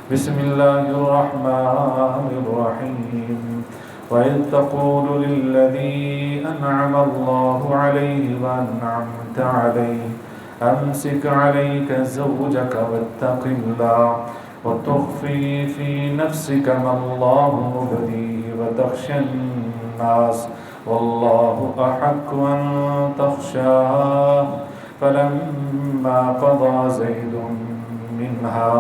بسم الله الرحمن الرحيم وإذ تقول للذي أنعم الله عليه وأنعمت عليه أمسك عليك زوجك واتق الله وتخفي في نفسك ما الله مبديه وتخشى الناس والله أحق أن تخشاه فلما قضى زيد منها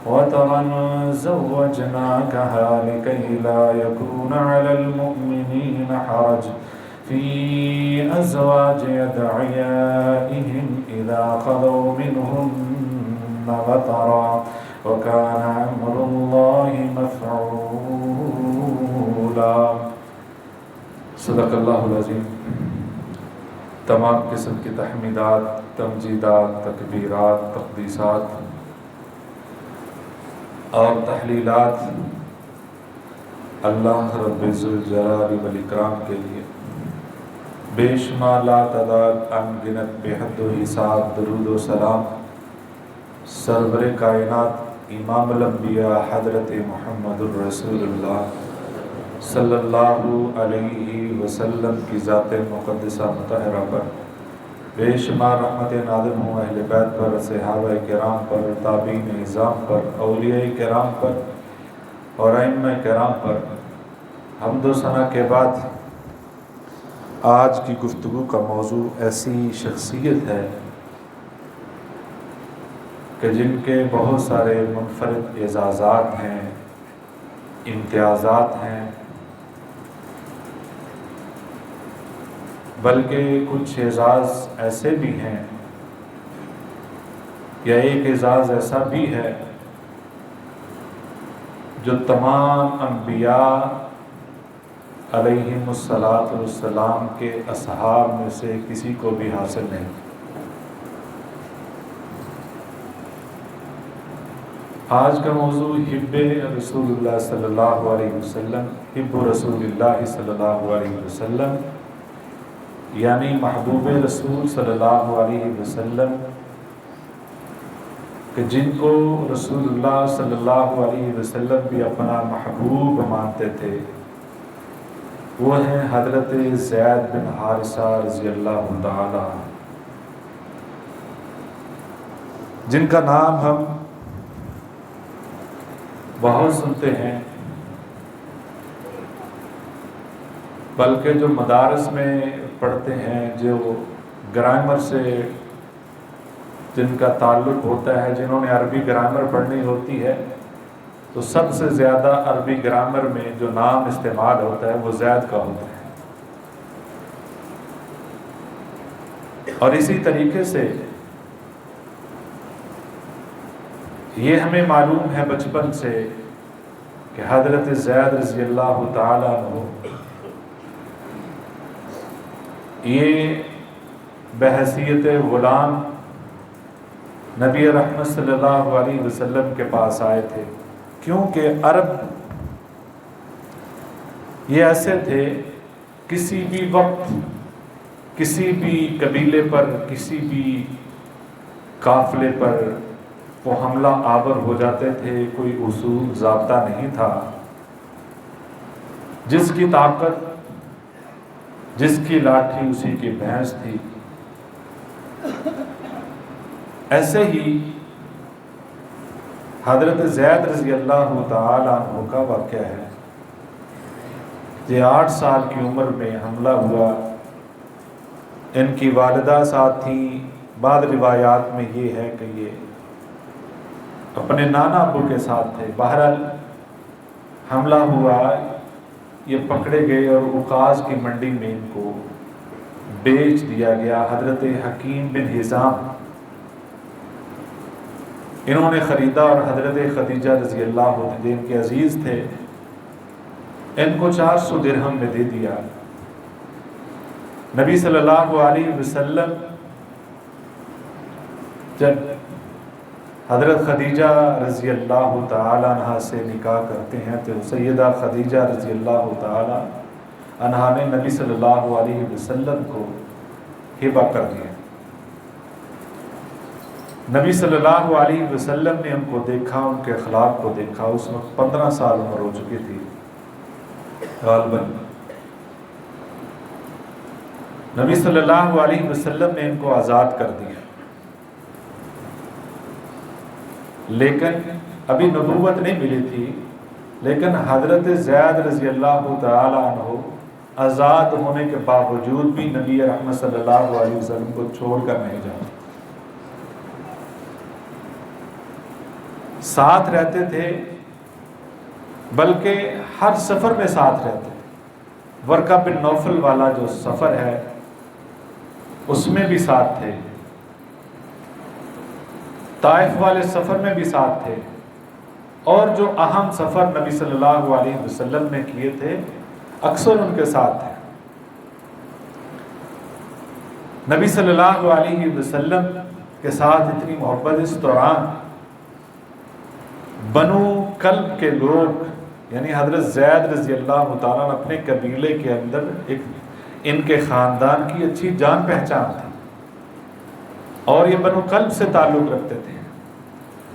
وطرا زوجناكها لكي لا يكون على المؤمنين حرج في أزواج أدعيائهم إذا قضوا منهن وطرا وكان أمر الله مفعولا۔ صدق اللہ العظیم۔ تمام قسم کی تحمیدات، تمجیدات، تکبیرات، تقدیسات اور تحلیلات اللہ رب ذوالجلال والاکرام کے لیے، بے شمار لا تعداد ان گنت بے حد و حساب درود و سلام سرور کائنات امام الانبیاء حضرت محمد الرسول اللہ صلی اللہ علیہ وسلم کی ذات مقدسہ مطہرہ پر، بے شمار رحمت نازل ہوں اہل بیت پر، صحابہ کرام پر، تابعین اعظام پر، اولیاء کرام پر اور ائمہ کرام پر۔ حمد و ثنا کے بعد آج کی گفتگو کا موضوع ایسی شخصیت ہے کہ جن کے بہت سارے منفرد اعزازات ہیں، امتیازات ہیں، بلکہ کچھ اعزاز ایسے بھی ہیں یا ایک اعزاز ایسا بھی ہے جو تمام انبیاء علیہم الصلاۃ والسلام کے اصحاب میں سے کسی کو بھی حاصل نہیں۔ آج کا موضوع حب رسول اللہ صلی اللہ علیہ وسلم، حب رسول اللہ صلی اللہ علیہ وسلم، یعنی محبوب رسول صلی اللہ علیہ وسلم کہ جن کو رسول اللہ صلی اللہ علیہ وسلم بھی اپنا محبوب مانتے تھے، وہ ہیں حضرت زید بن حارثہ رضی اللہ تعالی، جن کا نام ہم بہت سنتے ہیں، بلکہ جو مدارس میں پڑھتے ہیں، جو گرامر سے جن کا تعلق ہوتا ہے، جنہوں نے عربی گرامر پڑھنی ہوتی ہے، تو سب سے زیادہ عربی گرامر میں جو نام استعمال ہوتا ہے وہ زید کا ہوتا ہے۔ اور اسی طریقے سے یہ ہمیں معلوم ہے بچپن سے کہ حضرت زید رضی اللہ تعالیٰ عنہ یہ بحیثیت غلام نبی رحمت صلی اللہ علیہ وسلم کے پاس آئے تھے، کیونکہ عرب یہ ایسے تھے، کسی بھی وقت کسی بھی قبیلے پر، کسی بھی قافلے پر وہ حملہ آور ہو جاتے تھے، کوئی اصول ضابطہ نہیں تھا، جس کی طاقت، جس کی لاٹھی اسی کی بھینس تھی۔ ایسے ہی حضرت زید رضی اللہ تعالی عنہ کا واقعہ ہے کہ 8 سال کی عمر میں حملہ ہوا، ان کی والدہ ساتھ تھیں، بعض روایات میں یہ ہے کہ یہ اپنے نانا ابو کے ساتھ تھے۔ بہرحال حملہ ہوا، یہ پکڑے گئے اور عکاظ کی منڈی میں ان کو بیچ دیا گیا۔ حضرت حکیم بن حزام انہوں نے خریدا اور حضرت خدیجہ رضی اللہ عنہ ان کے عزیز تھے، ان کو 400 درہم میں دے دیا۔ نبی صلی اللہ علیہ وسلم جب حضرت خدیجہ رضی اللہ تعالی عنہ سے نکاح کرتے ہیں تو سیدہ خدیجہ رضی اللہ تعالی عنہ نے نبی صلی اللہ علیہ وسلم کو ہبہ کر دیا۔ نبی صلی اللہ علیہ وسلم نے ان کو دیکھا، ان کے اخلاق کو دیکھا، اس وقت 15 سال عمر ہو چکی تھی غالباً۔ نبی صلی اللہ علیہ وسلم نے ان کو آزاد کر دیا، لیکن ابھی نبوت نہیں ملی تھی، لیکن حضرت زید رضی اللہ تعالی عنہ آزاد ہونے کے باوجود بھی نبی رحمت صلی اللہ علیہ وسلم کو چھوڑ کر نہیں جاتے، ساتھ رہتے تھے، بلکہ ہر سفر میں ساتھ رہتے تھے۔ ورقہ بن نوفل والا جو سفر ہے اس میں بھی ساتھ تھے، طائف والے سفر میں بھی ساتھ تھے، اور جو اہم سفر نبی صلی اللہ علیہ وسلم نے کیے تھے اکثر ان کے ساتھ تھے۔ نبی صلی اللہ علیہ وسلم کے ساتھ اتنی محبت، اس دوران بنو کلب کے لوگ یعنی حضرت زید رضی اللہ تعالیٰ اپنے قبیلے کے اندر ان کے خاندان کی اچھی جان پہچان تھی، اور یہ بنو کلب سے تعلق رکھتے تھے۔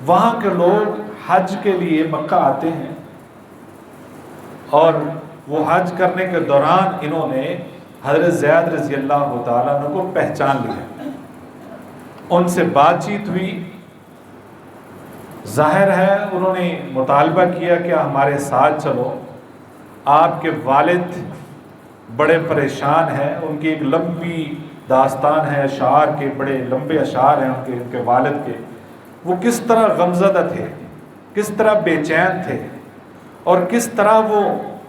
وہاں کے لوگ حج کے لیے مکہ آتے ہیں، اور وہ حج کرنے کے دوران انہوں نے حضرت زید رضی اللہ تعالیٰ عنہ کو پہچان لیا، ان سے بات چیت ہوئی، ظاہر ہے انہوں نے مطالبہ کیا کہ ہمارے ساتھ چلو، آپ کے والد بڑے پریشان ہیں، ان کی ایک لمبی داستان ہے، اشعار کے بڑے لمبے اشعار ہیں ان کے والد کے، وہ کس طرح غمزدہ تھے، کس طرح بے چین تھے، اور کس طرح وہ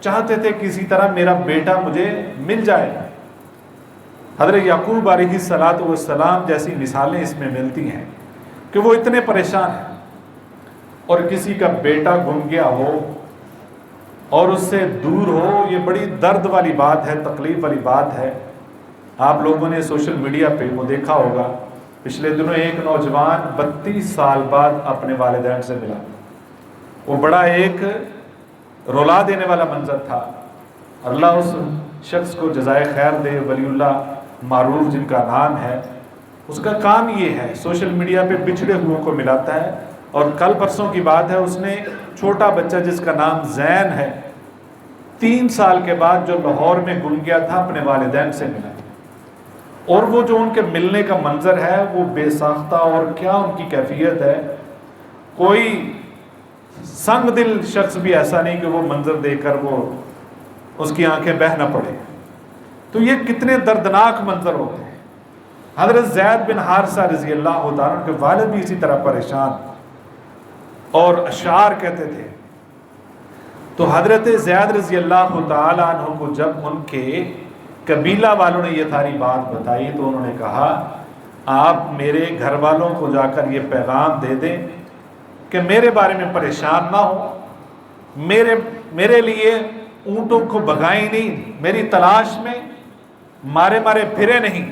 چاہتے تھے کسی طرح میرا بیٹا مجھے مل جائے۔ حضرت یعقوب علیہ السلام جیسی مثالیں اس میں ملتی ہیں کہ وہ اتنے پریشان ہیں، اور کسی کا بیٹا گم گیا ہو اور اس سے دور ہو، یہ بڑی درد والی بات ہے، تکلیف والی بات ہے۔ آپ لوگوں نے سوشل میڈیا پہ وہ دیکھا ہوگا، پچھلے دنوں ایک نوجوان 32 سال بعد اپنے والدین سے ملا، وہ بڑا ایک رلا دینے والا منظر تھا۔ اللہ اس شخص کو جزائے خیر دے، ولی اللہ معروف جن کا نام ہے، اس کا کام یہ ہے سوشل میڈیا پہ بچھڑے ہوئوں کو ملاتا ہے، اور کل پرسوں کی بات ہے اس نے چھوٹا بچہ جس کا نام زین ہے 3 سال کے بعد جو لاہور میں گم گیا تھا اپنے والدین سے ملا، اور وہ جو ان کے ملنے کا منظر ہے وہ بے ساختہ، اور کیا ان کی کیفیت ہے، کوئی سنگ دل شخص بھی ایسا نہیں کہ وہ منظر دیکھ کر وہ اس کی آنکھیں بہہ نہ پڑے۔ تو یہ کتنے دردناک منظر ہوتے ہیں۔ حضرت زید بن حارثہ رضی اللہ تعالیٰ کے والد بھی اسی طرح پریشان اور اشعار کہتے تھے۔ تو حضرت زید رضی اللہ تعالیٰ عنہ کو جب ان کے قبیلہ والوں نے یہ ساری بات بتائی تو انہوں نے کہا آپ میرے گھر والوں کو جا کر یہ پیغام دے دیں کہ میرے بارے میں پریشان نہ ہو، میرے لیے اونٹوں کو بھگائیں نہیں، میری تلاش میں مارے پھرے نہیں،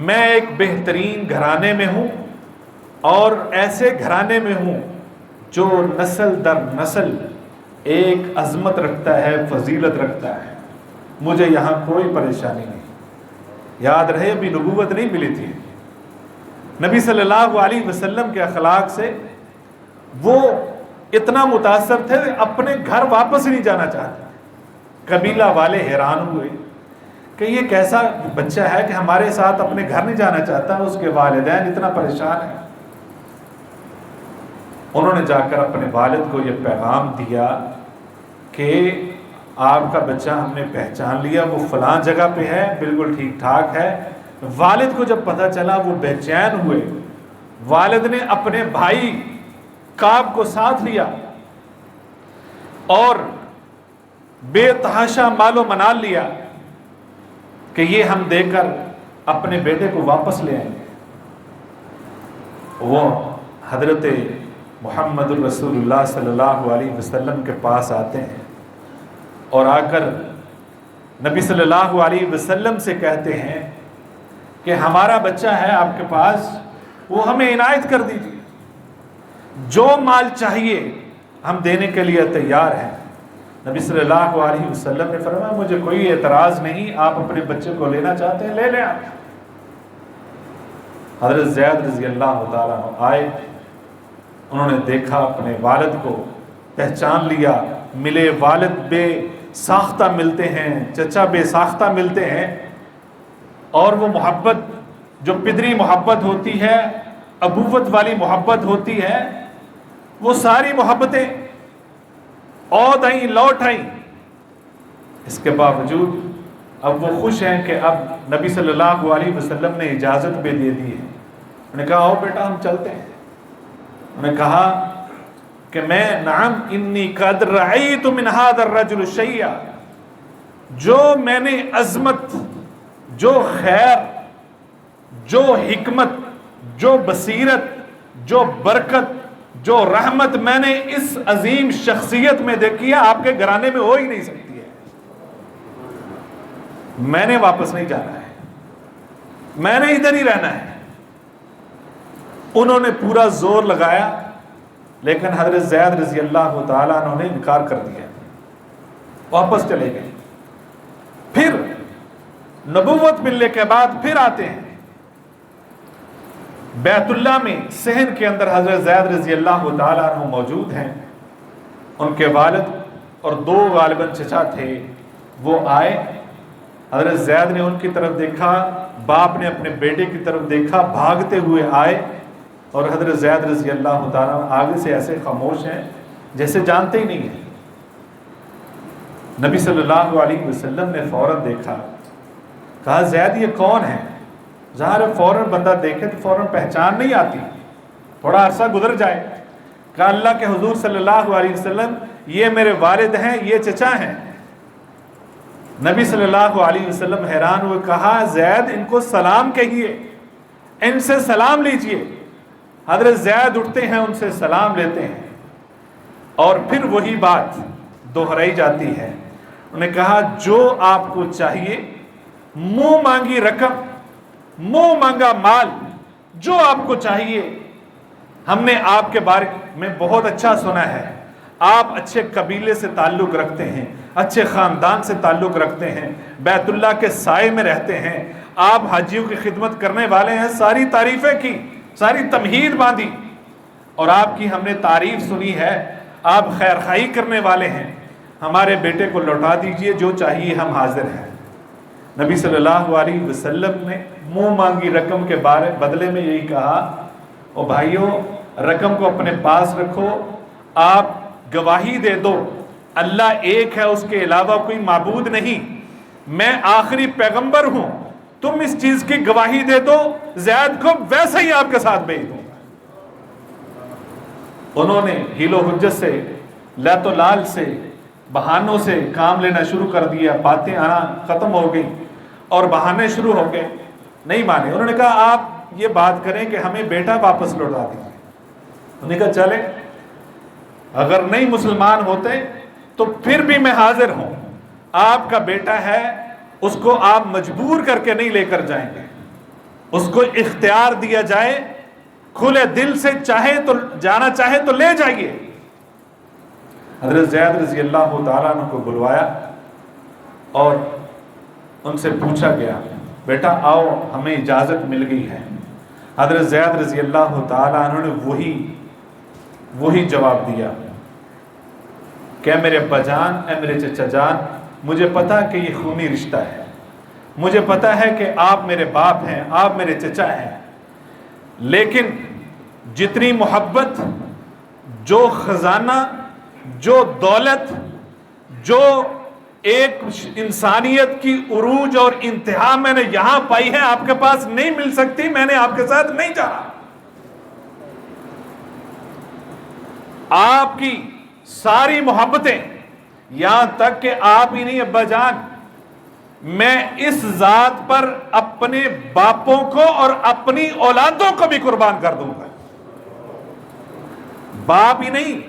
میں ایک بہترین گھرانے میں ہوں، اور ایسے گھرانے میں ہوں جو نسل در نسل ایک عظمت رکھتا ہے، فضیلت رکھتا ہے، مجھے یہاں کوئی پریشانی نہیں۔ یاد رہے ابھی نبوت نہیں ملی تھی، نبی صلی اللہ علیہ وسلم کے اخلاق سے وہ اتنا متاثر تھے اپنے گھر واپس نہیں جانا چاہتے۔ قبیلہ والے حیران ہوئے کہ یہ کیسا بچہ ہے کہ ہمارے ساتھ اپنے گھر نہیں جانا چاہتا، اس کے والدین اتنا پریشان ہیں۔ انہوں نے جا کر اپنے والد کو یہ پیغام دیا کہ آپ کا بچہ ہم نے پہچان لیا، وہ فلاں جگہ پہ ہے، بالکل ٹھیک ٹھاک ہے۔ والد کو جب پتہ چلا وہ بے چین ہوئے، والد نے اپنے بھائی کعب کو ساتھ لیا اور بے تحاشا مال و منال لیا کہ یہ ہم دے کر اپنے بیٹے کو واپس لے آئیں گے۔ وہ حضرت محمد الرسول اللہ صلی اللہ علیہ وسلم کے پاس آتے ہیں اور آ کر نبی صلی اللہ علیہ وسلم سے کہتے ہیں کہ ہمارا بچہ ہے آپ کے پاس، وہ ہمیں عنایت کر دیجیے، جو مال چاہیے ہم دینے کے لیے تیار ہیں۔ نبی صلی اللہ علیہ وسلم نے فرمایا مجھے کوئی اعتراض نہیں، آپ اپنے بچے کو لینا چاہتے ہیں لے لیں آپ۔ حضرت زید رضی اللہ تعالیٰ عنہ آئے، انہوں نے دیکھا اپنے والد کو، پہچان لیا، ملے، والد بے ساختہ ملتے ہیں، چچا بے ساختہ ملتے ہیں، اور وہ محبت جو پدری محبت ہوتی ہے، ابوت والی محبت ہوتی ہے، وہ ساری محبتیں عود آئیں، لوٹ آئیں۔ اس کے باوجود اب وہ خوش ہیں کہ اب نبی صلی اللہ علیہ وسلم نے اجازت بھی دے دی ہے۔ انہوں نے کہا آؤ بیٹا ہم چلتے ہیں۔ انہوں نے کہا کہ میں نعم انی قد رأیت من ھذا الرجل شیئا، جو میں نے عظمت، جو خیر، جو حکمت، جو بصیرت، جو برکت، جو رحمت میں نے اس عظیم شخصیت میں دیکھی ہے، آپ کے گھرانے میں ہو ہی نہیں سکتی ہے۔ میں نے واپس نہیں جانا ہے، میں نے ادھر ہی رہنا ہے۔ انہوں نے پورا زور لگایا، لیکن حضرت زید رضی اللہ تعالیٰ عنہ نے انکار کر دیا، واپس چلے گئے۔ پھر نبوت ملنے کے بعد پھر آتے ہیں بیت اللہ میں، صحن کے اندر حضرت زید رضی اللہ تعالیٰ عنہ موجود ہیں۔ ان کے والد اور دو غالباً چچا تھے، وہ آئے، حضرت زید نے ان کی طرف دیکھا، باپ نے اپنے بیٹے کی طرف دیکھا، بھاگتے ہوئے آئے، اور حضرت زید رضی اللہ تعالیٰ آگے سے ایسے خاموش ہیں جیسے جانتے ہی نہیں ہیں۔ نبی صلی اللہ علیہ وسلم نے فوراً دیکھا، کہا زید یہ کون ہے؟ ظاہر فوراً بندہ دیکھے تو فوراً پہچان نہیں آتی، تھوڑا عرصہ گزر جائے۔ کہا اللہ کے حضور صلی اللہ علیہ وسلم یہ میرے والد ہیں، یہ چچا ہیں۔ نبی صلی اللہ علیہ وسلم حیران ہوئے، کہا زید ان کو سلام کہیے، ان سے سلام لیجئے۔ حضرت زید اٹھتے ہیں، ان سے سلام لیتے ہیں، اور پھر وہی بات دہرائی جاتی ہے۔ انہوں نے کہا جو آپ کو چاہیے، منہ مانگی رقم، منہ مانگا مال، جو آپ کو چاہیے، ہم نے آپ کے بارے میں بہت اچھا سنا ہے، آپ اچھے قبیلے سے تعلق رکھتے ہیں، اچھے خاندان سے تعلق رکھتے ہیں، بیت اللہ کے سائے میں رہتے ہیں، آپ حاجیوں کی خدمت کرنے والے ہیں۔ ساری تعریفیں کی، ساری تمہید باندھی، اور آپ کی ہم نے تعریف سنی ہے، آپ خیر خواہی کرنے والے ہیں، ہمارے بیٹے کو لوٹا دیجئے، جو چاہیے ہم حاضر ہیں۔ نبی صلی اللہ علیہ وسلم نے منہ مانگی رقم کے بدلے میں یہی کہا، او بھائیو رقم کو اپنے پاس رکھو، آپ گواہی دے دو اللہ ایک ہے، اس کے علاوہ کوئی معبود نہیں، میں آخری پیغمبر ہوں، تم اس چیز کی گواہی دے دو، زید کو ویسے ہی آپ کے ساتھ بھیج دوں۔ انہوں نے حیل و حجت سے، لعت و لال سے، بہانوں سے کام لینا شروع کر دیا، باتیں آنا ختم ہو گئی اور بہانے شروع ہو گئے، نہیں مانے۔ انہوں نے کہا آپ یہ بات کریں کہ ہمیں بیٹا واپس لوٹا دیجیے۔ انہوں نے کہا چلے، اگر نہیں مسلمان ہوتے تو پھر بھی میں حاضر ہوں، آپ کا بیٹا ہے، اس کو آپ مجبور کر کے نہیں لے کر جائیں گے، اس کو اختیار دیا جائے، کھلے دل سے چاہے تو جانا چاہے تو لے جائیے۔ حضرت زید رضی اللہ تعالیٰ عنہ کو بلوایا اور ان سے پوچھا گیا بیٹا آؤ ہمیں اجازت مل گئی ہے۔ حضرت زید رضی اللہ تعالیٰ عنہ نے وہی جواب دیا کہ اے میرے ابا جان، اے میرے چچا جان، مجھے پتا کہ یہ خونی رشتہ ہے، مجھے پتا ہے کہ آپ میرے باپ ہیں، آپ میرے چچا ہیں، لیکن جتنی محبت، جو خزانہ، جو دولت، جو ایک انسانیت کی عروج اور انتہا میں نے یہاں پائی ہے، آپ کے پاس نہیں مل سکتی، میں نے آپ کے ساتھ نہیں جانا۔ آپ کی ساری محبتیں، یہاں تک کہ آپ ہی نہیں ابا جان، میں اس ذات پر اپنے باپوں کو اور اپنی اولادوں کو بھی قربان کر دوں گا۔ باپ ہی نہیں،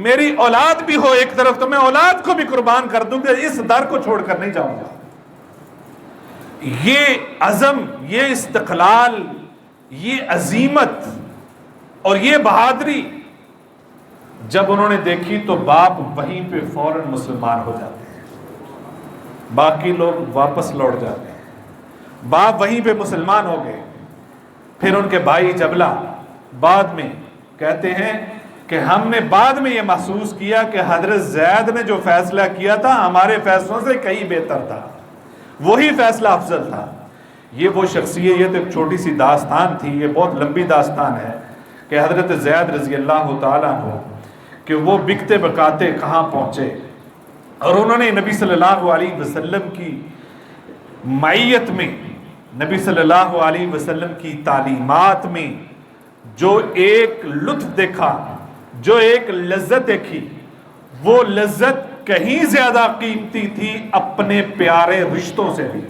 میری اولاد بھی ہو ایک طرف تو میں اولاد کو بھی قربان کر دوں گا، اس در کو چھوڑ کر نہیں جاؤں گا۔ یہ عزم، یہ استقلال، یہ عزیمت اور یہ بہادری جب انہوں نے دیکھی تو باپ وہیں پہ فوراً مسلمان ہو جاتے ہیں، باقی لوگ واپس لوٹ جاتے ہیں، باپ وہیں پہ مسلمان ہو گئے۔ پھر ان کے بھائی جبلہ بعد میں کہتے ہیں کہ ہم نے بعد میں یہ محسوس کیا کہ حضرت زید نے جو فیصلہ کیا تھا ہمارے فیصلوں سے کئی بہتر تھا، وہی فیصلہ افضل تھا۔ یہ وہ شخصیت، یہ تو ایک چھوٹی سی داستان تھی، یہ بہت لمبی داستان ہے کہ حضرت زید رضی اللہ تعالیٰ عنہ کہ وہ بکتے بکاتے کہاں پہنچے، اور انہوں نے نبی صلی اللہ علیہ وسلم کی معیت میں، نبی صلی اللہ علیہ وسلم کی تعلیمات میں جو ایک لطف دیکھا، جو ایک لذت دیکھی، وہ لذت کہیں زیادہ قیمتی تھی اپنے پیارے رشتوں سے بھی۔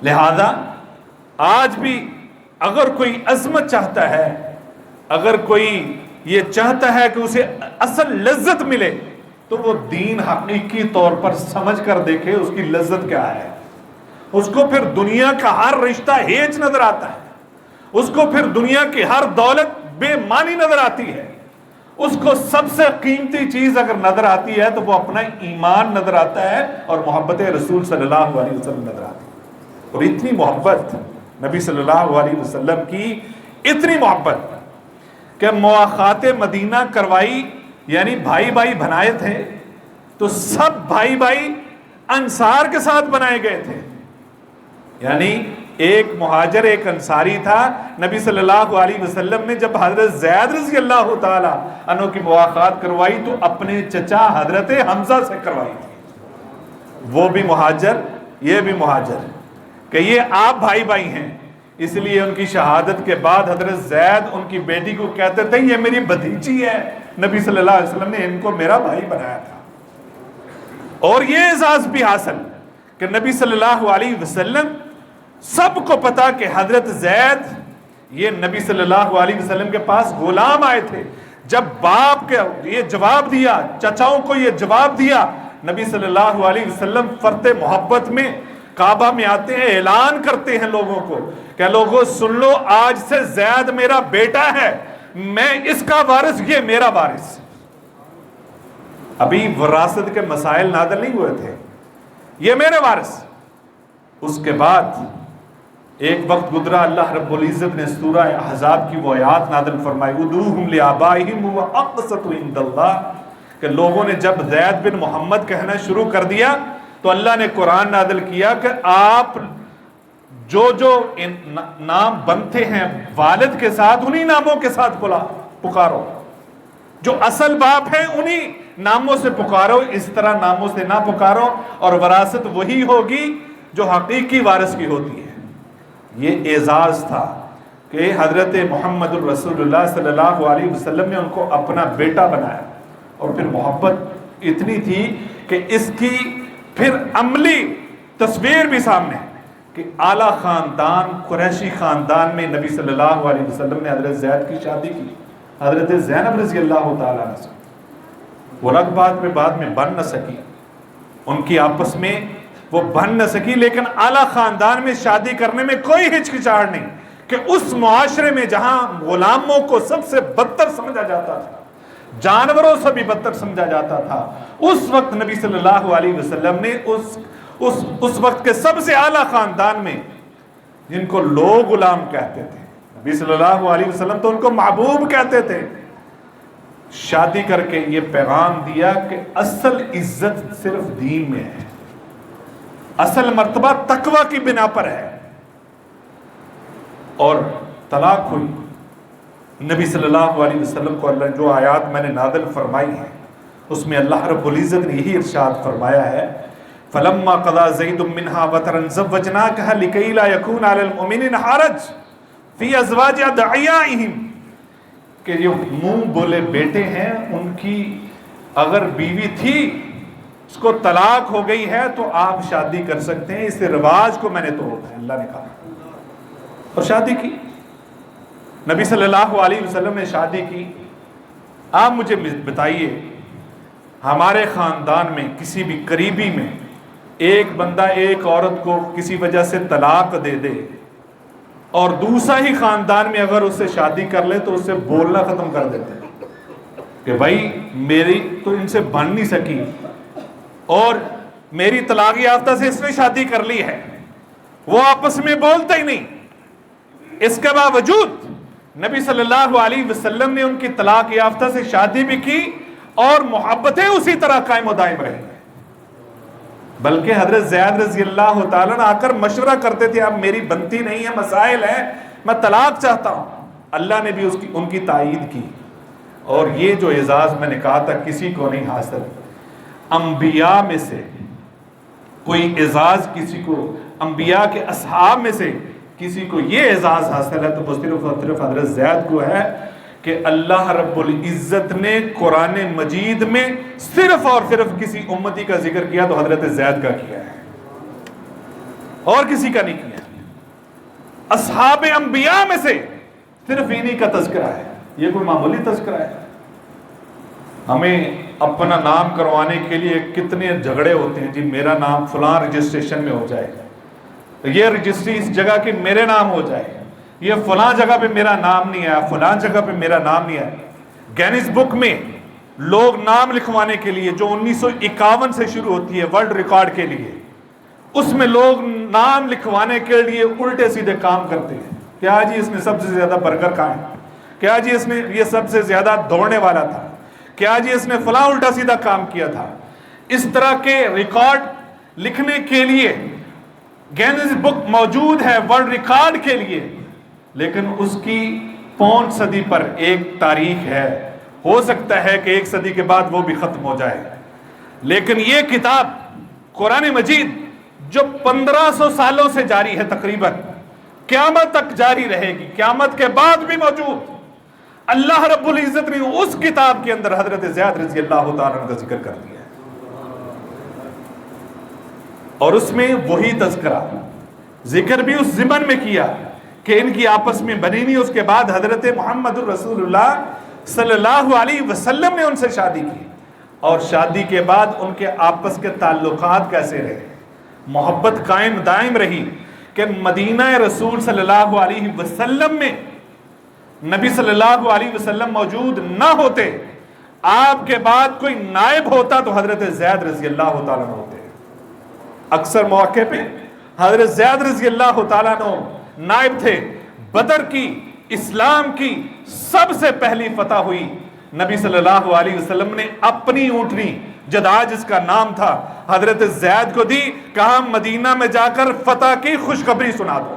لہذا آج بھی اگر کوئی عظمت چاہتا ہے، اگر کوئی یہ چاہتا ہے کہ اسے اصل لذت ملے، تو وہ دین حقیقی طور پر سمجھ کر دیکھے اس کی لذت کیا ہے۔ اس کو پھر دنیا کا ہر رشتہ ہیچ نظر آتا ہے، اس کو پھر دنیا کی ہر دولت بے معنی نظر آتی ہے، اس کو سب سے قیمتی چیز اگر نظر آتی ہے تو وہ اپنا ایمان نظر آتا ہے اور محبت رسول صلی اللہ علیہ وسلم نظر آتی ہے۔ اور اتنی محبت نبی صلی اللہ علیہ وسلم کی، اتنی محبت کہ مواخات مدینہ کروائی، یعنی بھائی بھائی بنائے تھے تو سب بھائی بھائی انصار کے ساتھ بنائے گئے تھے، یعنی ایک مہاجر ایک انصاری تھا۔ نبی صلی اللہ علیہ وسلم نے جب حضرت زید رضی اللہ تعالی عنہ کی مواخات کروائی تو اپنے چچا حضرت حمزہ سے کروائی تھی، وہ بھی مہاجر یہ بھی مہاجر، کہ یہ آپ بھائی بھائی ہیں۔ اس لیے ان کی شہادت کے بعد حضرت زید ان کی بیٹی کو کہتے تھے یہ میری بھتیجی ہے، نبی صلی اللہ علیہ وسلم نے ان کو میرا بھائی بنایا تھا۔ اور یہ اعزاز بھی حاصل کہ نبی صلی اللہ علیہ وسلم سب کو پتا کہ حضرت زید یہ نبی صلی اللہ علیہ وسلم کے پاس غلام آئے تھے، جب باپ کے یہ جواب دیا، چچاؤں کو یہ جواب دیا، نبی صلی اللہ علیہ وسلم فرط محبت میں کعبہ میں آتے ہیں، اعلان کرتے ہیں لوگوں کو کہ لوگوں سن لو، آج سے زید میرا بیٹا ہے، میں اس کا وارث، یہ میرا وارث۔ ابھی وراثت کے مسائل نازل نہیں ہوئے تھے، یہ میرے وارث۔ اس کے بعد ایک وقت گزرا، اللہ رب العزت نے سورہ احزاب کی وہ آیات نازل فرمائی، ادعوہم لآبائہم هو اقسط عند اللہ، کہ لوگوں نے جب زید بن محمد کہنا شروع کر دیا تو اللہ نے قرآن نازل کیا کہ آپ جو نام بنتے ہیں والد کے ساتھ انہی ناموں کے ساتھ پکارو، جو اصل باپ ہیں انہی ناموں سے پکارو، اس طرح ناموں سے نہ پکارو، اور وراثت وہی ہوگی جو حقیقی وارث کی ہوتی ہے۔ یہ اعزاز تھا کہ حضرت محمد الرسول اللہ صلی اللہ علیہ وسلم نے ان کو اپنا بیٹا بنایا، اور پھر محبت اتنی تھی کہ اس کی پھر عملی تصویر بھی سامنے کہ اعلیٰ خاندان قریشی خاندان میں نبی صلی اللہ علیہ وسلم نے حضرت زید کی شادی کی، حضرت زینب رضی اللہ تعالیٰ عنہ سے۔ وہ رغبات میں بعد میں بن نہ سکی، ان کی آپس میں وہ بن نہ سکی، لیکن اعلیٰ خاندان میں شادی کرنے میں کوئی ہچکچاہٹ نہیں کہ اس معاشرے میں جہاں غلاموں کو سب سے بدتر سمجھا جاتا تھا، جانوروں سے بھی بدتر سمجھا جاتا تھا، اس وقت نبی صلی اللہ علیہ وسلم نے اس وقت کے سب سے اعلیٰ خاندان میں، جن کو لوگ غلام کہتے تھے، نبی صلی اللہ علیہ وسلم تو ان کو محبوب کہتے تھے، شادی کر کے یہ پیغام دیا کہ اصل عزت صرف دین میں ہے، اصل مرتبہ تقوی کی بنا پر ہے۔ اور طلاق ہوئی، نبی صلی اللہ علیہ وسلم کو اللہ جو آیات میں نے نازل فرمائی ہیں اس میں اللہ رب العزت نے یہی ارشاد فرمایا ہے، فَلَمَّا قَضَى زَيْدٌ مِّنْهَا وَطَرًا زَوَّجْنَاكَهَا لِكَيْ لَا يَكُونَ عَلَى الْمُؤْمِنِينَ حَرَجٌ فِي أَزْوَاجِ أَدْعِيَائِهِمْ، کہ جو منہ بولے بیٹے ہیں ان کی اگر بیوی تھی اس کو طلاق ہو گئی ہے تو آپ شادی کر سکتے ہیں، اس رواج کو میں نے توڑا ہے، اللہ نے کہا، اور شادی کی۔ نبی صلی اللہ علیہ وسلم نے شادی کی۔ آپ مجھے بتائیے ہمارے خاندان میں کسی بھی قریبی میں ایک بندہ ایک عورت کو کسی وجہ سے طلاق دے دے اور دوسرا ہی خاندان میں اگر اس سے شادی کر لے تو اس سے بولنا ختم کر دیتے ہیں کہ بھائی میری تو ان سے بن نہیں سکی اور میری طلاق یافتہ سے اس نے شادی کر لی ہے، وہ آپس میں بولتے ہی نہیں۔ اس کے باوجود نبی صلی اللہ علیہ وسلم نے ان کی طلاق یافتہ سے شادی بھی کی اور محبتیں اسی طرح قائم و دائم رہی. بلکہ حضرت زید رضی اللہ تعالیٰ نے آ کر مشورہ کرتے تھے اب میری بنتی نہیں ہے, مسائل ہیں, میں طلاق چاہتا ہوں. اللہ نے بھی ان کی تائید کی. اور یہ جو اعزاز میں نے کہا تھا کسی کو نہیں حاصل, انبیاء میں سے کوئی اعزاز کسی کو, انبیاء کے اصحاب میں سے کسی کو یہ اعزاز حاصل ہے تو وہ صرف حضرت زید کو ہے کہ اللہ رب العزت نے قرآن مجید میں صرف اور صرف کسی امتی کا ذکر کیا تو حضرت زید کا کیا ہے, اور کسی کا نہیں کیا. اصحاب انبیاء میں سے صرف انہی کا تذکرہ ہے. یہ کوئی معمولی تذکرہ ہے؟ ہمیں اپنا نام کروانے کے لیے کتنے جھگڑے ہوتے ہیں, جی میرا نام فلاں رجسٹریشن میں ہو جائے, یہ رجسٹری اس جگہ کی میرے نام ہو جائے, یہ فلاں جگہ پہ میرا نام نہیں آیا, فلاں جگہ پہ میرا نام نہیں آیا. گینیس بک میں لوگ نام لکھوانے کے لیے جو 1951 سے شروع ہوتی ہے ورلڈ ریکارڈ کے لیے, اس میں لوگ نام لکھوانے کے لیے الٹے سیدھے کام کرتے ہیں. کیا جی اس نے سب سے زیادہ برگر کھائے, کیا جی اس نے یہ سب سے زیادہ دوڑنے والا تھا, کیا جی اس نے فلاں الٹا سیدھا کام کیا تھا. اس طرح کے ریکارڈ لکھنے کے لیے گینیس بک موجود ہے ورلڈ ریکارڈ کے لیے, لیکن اس کی 5 صدی پر ایک تاریخ ہے. ہو سکتا ہے کہ 1 صدی کے بعد وہ بھی ختم ہو جائے, لیکن یہ کتاب قرآن مجید جو 1500 سالوں سے جاری ہے, تقریباً قیامت تک جاری رہے گی, قیامت کے بعد بھی موجود. اللہ رب العزت نے اس کتاب کے اندر حضرت زید رضی اللہ تعالیٰ عنہ کا ذکر کر دیا ہے, اور اس میں وہی تذکرہ ذکر بھی اس ضمن میں کیا کہ ان کی آپس میں بنی نہیں. اس کے بعد حضرت محمد الرسول اللہ صلی اللہ علیہ وسلم نے ان سے شادی کی, اور شادی کے بعد ان کے آپس کے تعلقات کیسے رہے, محبت قائم دائم رہی کہ مدینہ رسول صلی اللہ علیہ وسلم میں نبی صلی اللہ علیہ وسلم موجود نہ ہوتے, آپ کے بعد کوئی نائب ہوتا تو حضرت زید رضی اللہ تعالیٰ عنہ ہوتے. اکثر مواقع پہ حضرت زید رضی اللہ تعالیٰ عنہ نائب تھے. بدر کی اسلام کی سب سے پہلی فتح ہوئی, نبی صلی اللہ علیہ وسلم نے اپنی اونٹنی جدہ جس کا نام تھا حضرت زید کو دی, کہا مدینہ میں جا کر فتح کی خوشخبری سنا دو.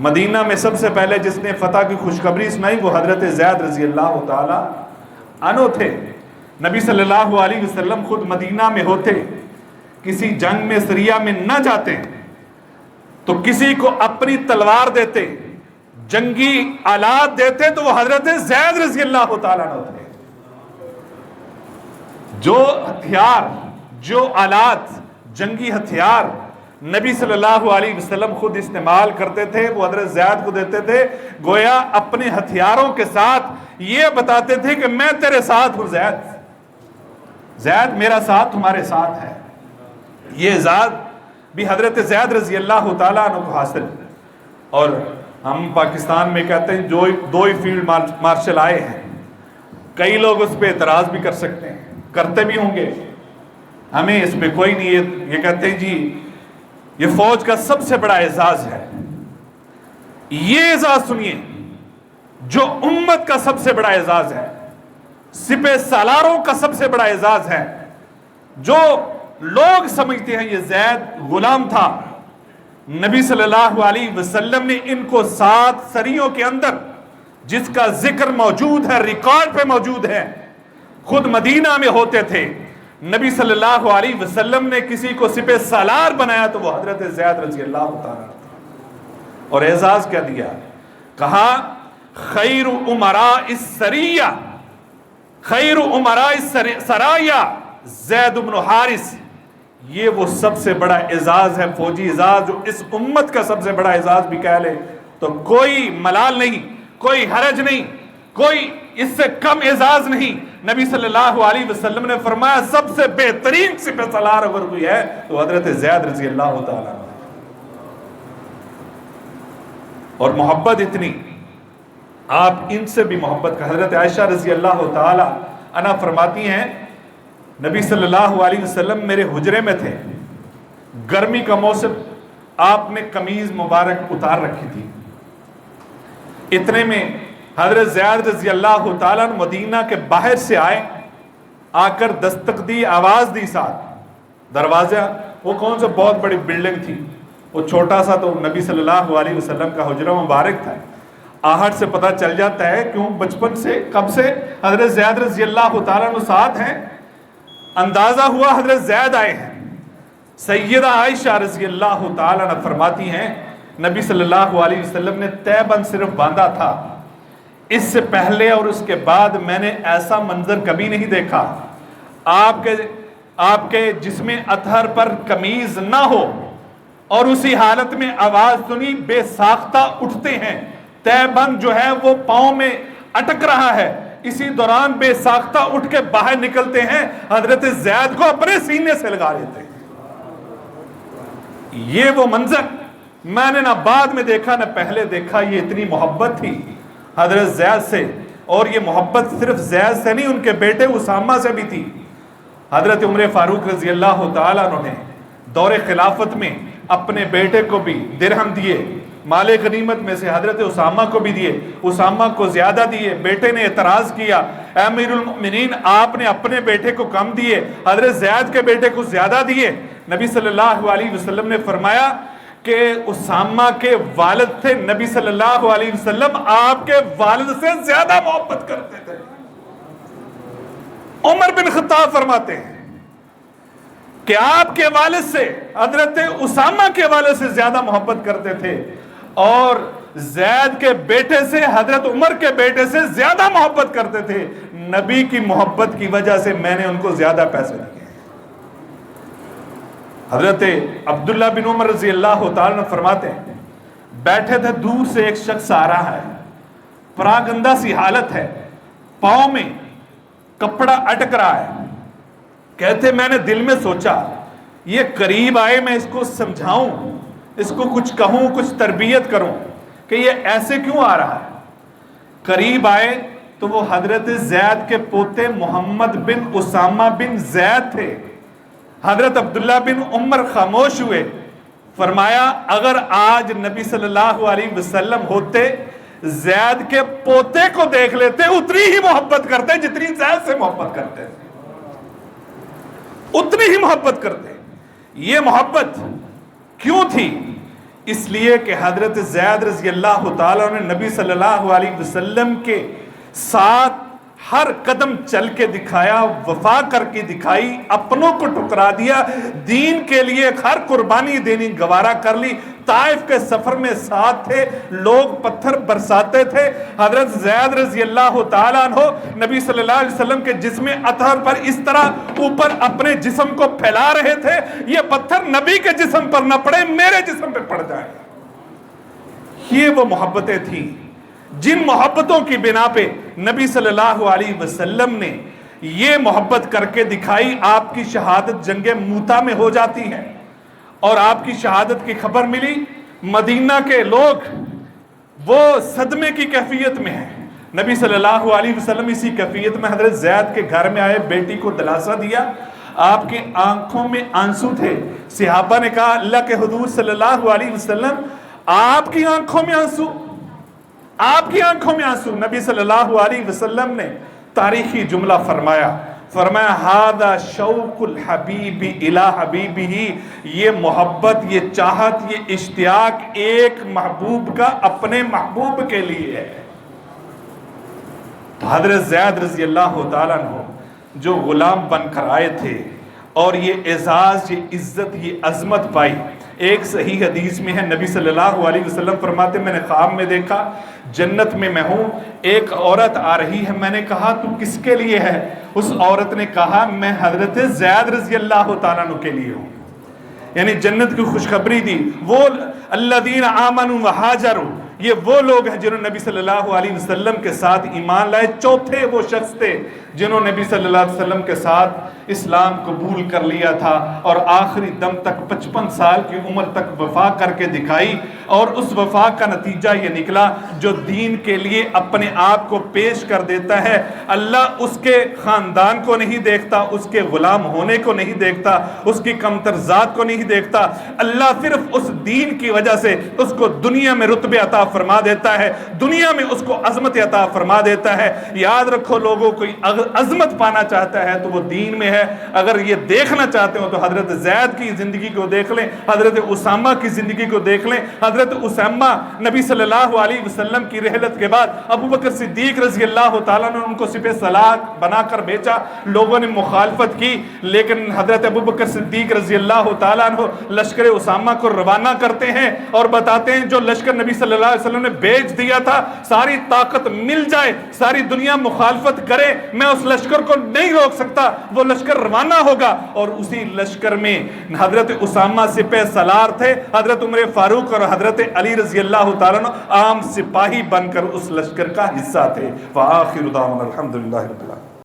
مدینہ میں سب سے پہلے جس نے فتح کی خوشخبری سنائی وہ حضرت زید رضی اللہ تعالی عنہ تھے. نبی صلی اللہ علیہ وسلم خود مدینہ میں ہوتے, کسی جنگ میں سریہ میں نہ جاتے تو کسی کو اپنی تلوار دیتے, جنگی آلات دیتے تو وہ حضرت زید رضی اللہ تعالیٰ عنہ تھے. جو ہتھیار, جو آلات, جنگی ہتھیار نبی صلی اللہ علیہ وسلم خود استعمال کرتے تھے وہ حضرت زید کو دیتے تھے, گویا اپنے ہتھیاروں کے ساتھ یہ بتاتے تھے کہ میں تیرے ساتھ ہوں زید, زید میرا ساتھ تمہارے ساتھ ہے. یہ اعزاز بھی حضرت زید رضی اللہ تعالیٰ عنہ کو حاصل. اور ہم پاکستان میں کہتے ہیں جو 2 ہی فیلڈ مارشل آئے ہیں, کئی لوگ اس پہ اعتراض بھی کر سکتے ہیں, کرتے بھی ہوں گے, ہمیں اس پہ کوئی نہیں. یہ کہتے ہیں جی یہ فوج کا سب سے بڑا اعزاز ہے. یہ اعزاز سنیے جو امت کا سب سے بڑا اعزاز ہے, سپہ سالاروں کا سب سے بڑا اعزاز ہے. جو لوگ سمجھتے ہیں یہ زید غلام تھا, نبی صلی اللہ علیہ وسلم نے ان کو 7 سریوں کے اندر جس کا ذکر موجود ہے, ریکارڈ پہ موجود ہے, خود مدینہ میں ہوتے تھے. نبی صلی اللہ علیہ وسلم نے کسی کو سپہ سالار بنایا تو وہ حضرت زید رضی اللہ تعالیٰ عنہ. اور اعزاز کیا دیا, کہا خیر امراء السریہ, خیر امراء السرایا زید بن حارث. یہ وہ سب سے بڑا اعزاز ہے, فوجی اعزاز, جو اس امت کا سب سے بڑا اعزاز بھی کہہ لے تو کوئی ملال نہیں, کوئی حرج نہیں, کوئی اس سے کم اعزاز نہیں. نبی صلی اللہ علیہ وسلم نے فرمایا سب سے بہترین سپہ سالار اگر کوئی ہے تو حضرت زید رضی اللہ تعالیٰ عنہ. اور محبت اتنی, آپ ان سے بھی محبت کا. حضرت عائشہ رضی اللہ تعالیٰ عنہ فرماتی ہیں نبی صلی اللہ علیہ وسلم میرے حجرے میں تھے, گرمی کا موسم, آپ نے قمیض مبارک اتار رکھی تھی, اتنے میں حضرت زید رضی اللہ تعالیٰ عنہ مدینہ کے باہر سے آئے، آ کر دستک دی، آواز دی ساتھ دروازہ، وہ کون سا بہت بڑی بلڈنگ تھی، وہ چھوٹا سا تو نبی صلی اللہ علیہ وسلم کا حجرہ مبارک تھا۔ آہٹ سے پتہ چل جاتا ہے، کیوں بچپن سے کب سے حضرت زید رضی اللہ تعالیٰ عنہ ساتھ ہیں، اندازہ ہوا حضرت زید آئے ہیں۔ سیدہ عائشہ رضی اللہ تعالیٰ عنہ فرماتی ہیں نبی صلی اللہ علیہ وسلم نے تیبند صرف باندھا تھا، اس سے پہلے اور اس کے بعد میں نے ایسا منظر کبھی نہیں دیکھا، آپ کے جسم اطہر پر قمیض نہ ہو اور اسی حالت میں آواز سنی بے ساختہ اٹھتے ہیں، تیبند جو ہے وہ پاؤں میں اٹک رہا ہے، اسی دوران بے ساختہ اٹھ کے باہر نکلتے ہیں، حضرت زید کو اپنے سینے سے لگا لیتے ہیں۔ یہ وہ منظر میں نے نہ بعد میں دیکھا نہ پہلے دیکھا، یہ اتنی محبت تھی حضرت زید سے، اور یہ محبت صرف زید سے نہیں، ان کے بیٹے اسامہ سے بھی تھی۔ حضرت عمر فاروق رضی اللہ تعالیٰ عنہ نے دور خلافت میں اپنے بیٹے کو بھی درہم دیے، مال غنیمت میں سے حضرت اسامہ کو بھی دیے، اسامہ کو زیادہ دیے، بیٹے نے اعتراض کیا، اے امیر المؤمنین آپ نے اپنے بیٹے کو کم دیے، حضرت زید کے بیٹے کو زیادہ دیے۔ نبی صلی اللہ علیہ وسلم نے فرمایا کہ اسامہ کے والد تھے، نبی صلی اللہ علیہ وسلم آپ کے والد سے زیادہ محبت کرتے تھے۔ عمر بن خطاب فرماتے ہیں کہ آپ کے والد سے، حضرت اسامہ کے والد سے زیادہ محبت کرتے تھے، اور زید کے بیٹے سے، حضرت عمر کے بیٹے سے زیادہ محبت کرتے تھے۔ نبی کی محبت کی وجہ سے میں نے ان کو زیادہ پیسے دیے۔ حضرت عبداللہ بن عمر رضی اللہ تعالیٰ فرماتے ہیں بیٹھے تھے، دور سے ایک شخص آ رہا ہے، پراگندہ سی حالت ہے، پاؤں میں کپڑا اٹک رہا ہے، کہتے میں نے دل میں سوچا یہ قریب آئے میں اس کو سمجھاؤں، اس کو کچھ کہوں، کچھ تربیت کروں کہ یہ ایسے کیوں آ رہا ہے۔ قریب آئے تو وہ حضرت زید کے پوتے محمد بن اسامہ بن زید تھے۔ حضرت عبداللہ بن عمر خاموش ہوئے، فرمایا اگر آج نبی صلی اللہ علیہ وسلم ہوتے، زید کے پوتے کو دیکھ لیتے، اتنی ہی محبت کرتے جتنی زید سے محبت کرتے، اتنی ہی محبت کرتے۔ یہ محبت کیوں تھی؟ اس لیے کہ حضرت زید رضی اللہ تعالیٰ نے نبی صلی اللہ علیہ وسلم کے ساتھ ہر قدم چل کے دکھایا، وفا کر کے دکھائی، اپنوں کو ٹکرا دیا، دین کے لیے ہر قربانی دینی گوارا کر لی۔ طائف کے سفر میں ساتھ تھے، لوگ پتھر برساتے تھے، حضرت زید رضی اللہ تعالیٰ عنہ نبی صلی اللہ علیہ وسلم کے جسم اطہر پر اس طرح اوپر اپنے جسم کو پھیلا رہے تھے، یہ پتھر نبی کے جسم پر نہ پڑے، میرے جسم پہ پڑ جائے۔ یہ وہ محبتیں تھیں جن محبتوں کی بنا پہ نبی صلی اللہ علیہ وسلم نے یہ محبت کر کے دکھائی۔ آپ کی شہادت جنگ موتا میں ہو جاتی ہے، اور آپ کی شہادت کی خبر ملی، مدینہ کے لوگ وہ صدمے کی کیفیت میں ہیں۔ نبی صلی اللہ علیہ وسلم اسی کیفیت میں حضرت زید کے گھر میں آئے، بیٹی کو دلاسا دیا، آپ کی آنکھوں میں آنسو تھے۔ صحابہ نے کہا اللہ کے حضور صلی اللہ علیہ وسلم آپ کی آنکھوں میں آنسو، آپ کی آنکھوں میں آنسو۔ نبی صلی اللہ علیہ وسلم نے تاریخی جملہ فرمایا ھذا شوق الحبیب الی حبیبہ، یہ محبت، یہ چاہت، یہ اشتیاق ایک محبوب کا اپنے محبوب کے لیے ہے۔ تو حضرت زید رضی اللہ تعالیٰ عنہ جو غلام بن کر آئے تھے اور یہ اعزاز، یہ عزت، یہ عظمت پائی۔ ایک صحیح حدیث میں ہے نبی صلی اللہ علیہ وسلم فرماتے میں نے خواب میں دیکھا جنت میں میں ہوں، ایک عورت آ رہی ہے، میں نے کہا تو کس کے لیے ہے؟ اس عورت نے کہا میں حضرت زید رضی اللہ تعالیٰ عنہ کے لیے ہوں، یعنی جنت کی خوشخبری دی۔ وہ الذین آمنوا وہاجروا، یہ وہ لوگ ہیں جنہوں نے نبی صلی اللہ علیہ وسلم کے ساتھ ایمان لائے۔ چوتھے وہ شخص تھے جنہوں نے نبی صلی اللہ علیہ وسلم کے ساتھ اسلام قبول کر لیا تھا اور آخری دم تک 55 سال کی عمر تک وفا کر کے دکھائی، اور اس وفا کا نتیجہ یہ نکلا جو دین کے لیے اپنے آپ کو پیش کر دیتا ہے، اللہ اس کے خاندان کو نہیں دیکھتا، اس کے غلام ہونے کو نہیں دیکھتا، اس کی کمتر ذات کو نہیں دیکھتا، اللہ صرف اس دین کی وجہ سے اس کو دنیا میں رتبے عطا فرما دیتا ہے، دنیا میں اس کو عظمت عطا فرما دیتا ہے۔ یاد رکھو لوگوں، کوئی عظمت پانا چاہتا ہے تو وہ دین میں ہے، اگر یہ دیکھنا چاہتے ہو تو حضرت زید کی زندگی کو دیکھ لیں، حضرت اسامہ کی زندگی کو دیکھ لیں۔ حضرت اسامہ نبی صلی اللہ علیہ وسلم کی رحلت کے بعد ابو بکر صدیق رضی اللہ تعالیٰ نے ان کو سپہ سالار بنا کر بھیجا، لوگوں نے مخالفت کی، لیکن حضرت ابو بکر صدیق رضی اللہ تعالیٰ عنہ لشکر اسامہ کو روانہ کرتے ہیں اور بتاتے ہیں جو لشکر نبی صلی اللہ علیہ وسلم نے بھیج دیا تھا، ساری طاقت مل جائے، ساری دنیا مخالفت کرے، میں اس لشکر کو نہیں روک سکتا، وہ لشکر روانہ ہوگا۔ اور اسی لشکر میں حضرت اسامہ سپہ سالار تھے، حضرت عمر فاروق اور حضرت علی رضی اللہ تعالیٰ عنہ عام سپاہی بن کر اس لشکر کا حصہ تھے۔ وآخر دعوانا الحمدللہ رب العالمین۔